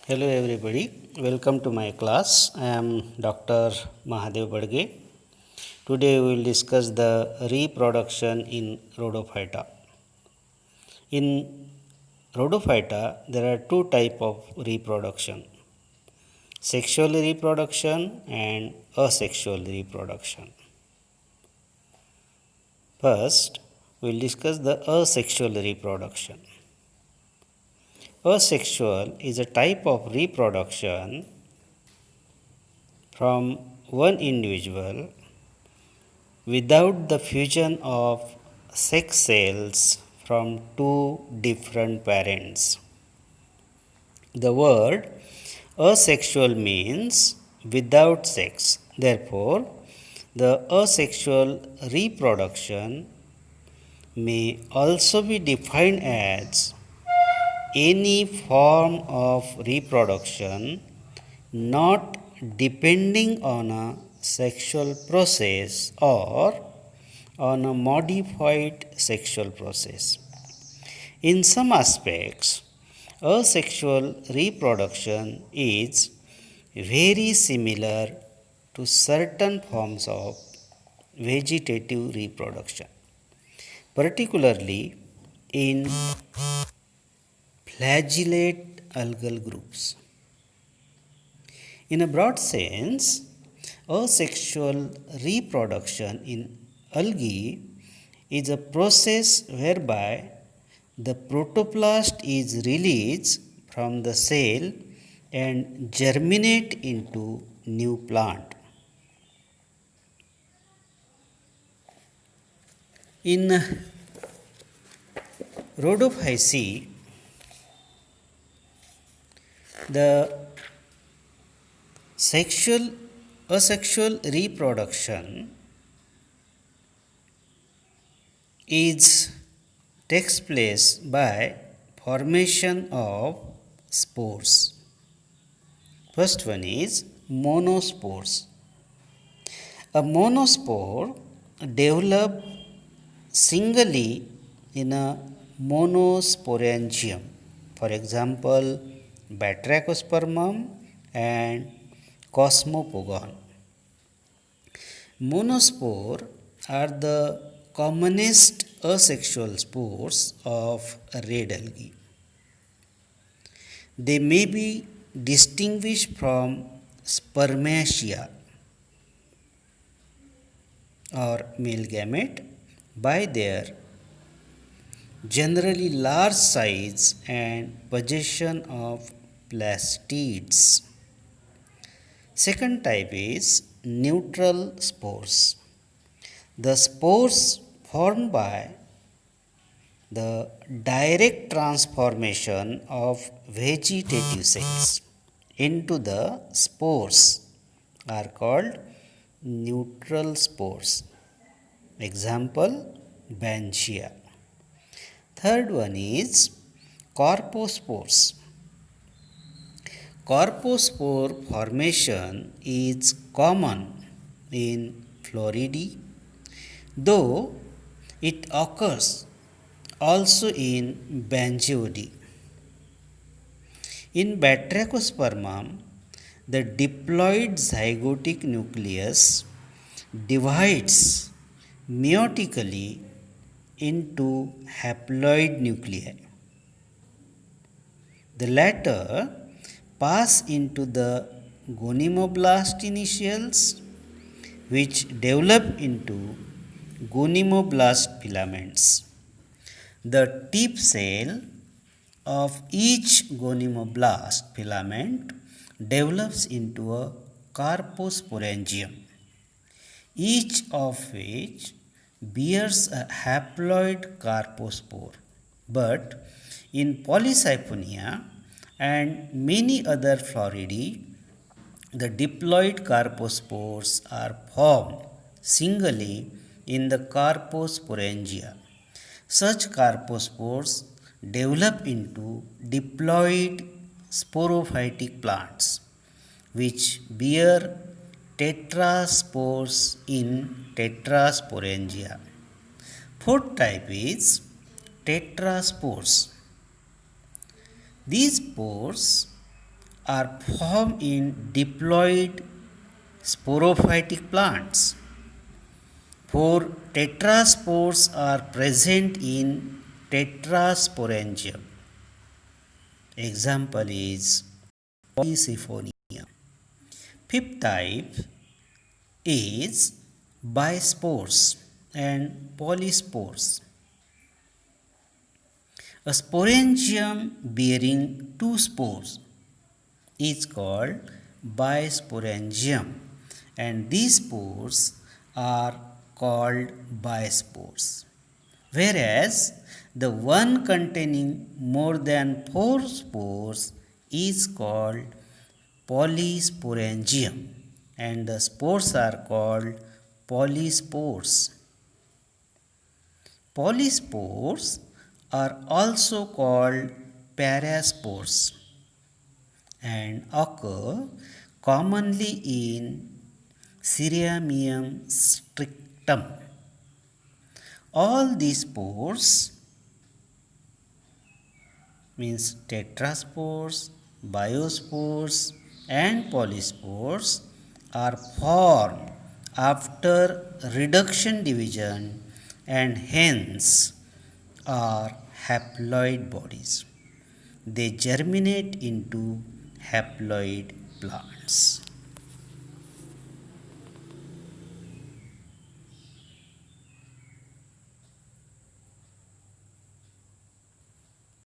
Hello everybody, welcome to my class. I am Dr. Mahadev Badge. Today we will discuss the reproduction in Rhodophyta. In Rhodophyta, there are two types of reproduction: sexual reproduction and asexual reproduction. First, we will discuss the asexual reproduction. Asexual is a type of reproduction from one individual without the fusion of sex cells from two different parents. The word asexual means without sex. Therefore, the asexual reproduction may also be defined as any form of reproduction not depending on a sexual process or on a modified sexual process. In some aspects, asexual reproduction is very similar to certain forms of vegetative reproduction, particularly in flagellate algal groups. In a broad sense, asexual reproduction in algae is a process whereby the protoplast is released from the cell and germinate into new plant. In Rhodophyceae, the asexual reproduction takes place by formation of spores. First one is monospores. A monospore develops singly in a monosporangium. For example, Batrachospermum and Cosmopogon. Monospore are the commonest asexual spores of red algae. They may be distinguished from spermatia or male gamete by their generally large size and possession of plastids. Second type is neutral spores. The spores formed by the direct transformation of vegetative cells into the spores are called neutral spores. Example, Banchia. Third one is corpospores. Corpospore formation is common in Floridae, though it occurs also in Bangiidae. In Batrachospermum, the diploid zygotic nucleus divides meiotically into haploid nuclei. The latter pass into the gonymoblast initials, which develop into gonymoblast filaments. The tip cell of each gonymoblast filament develops into a carposporangium, each of which bears a haploid carpospore. But in Polysiphonia and many other Floridae, the diploid carpospores are formed singly in the carposporangia. Such carpospores develop into diploid sporophytic plants, which bear tetraspores in tetrasporangia. Fourth type is tetraspores. These spores are formed in diploid sporophytic plants. 4 tetraspores are present in tetrasporangium. Example is Polysyphonia. Fifth type is bispores and polyspores. A sporangium bearing two spores is called bisporangium, and these spores are called bispores. Whereas the one containing more than four spores is called polysporangium, and the spores are called polyspores. Polyspores are also called paraspores and occur commonly in Cereamium strictum. All these spores means tetraspores, biospores and polyspores are formed after reduction division and hence are haploid bodies. They germinate into haploid plants.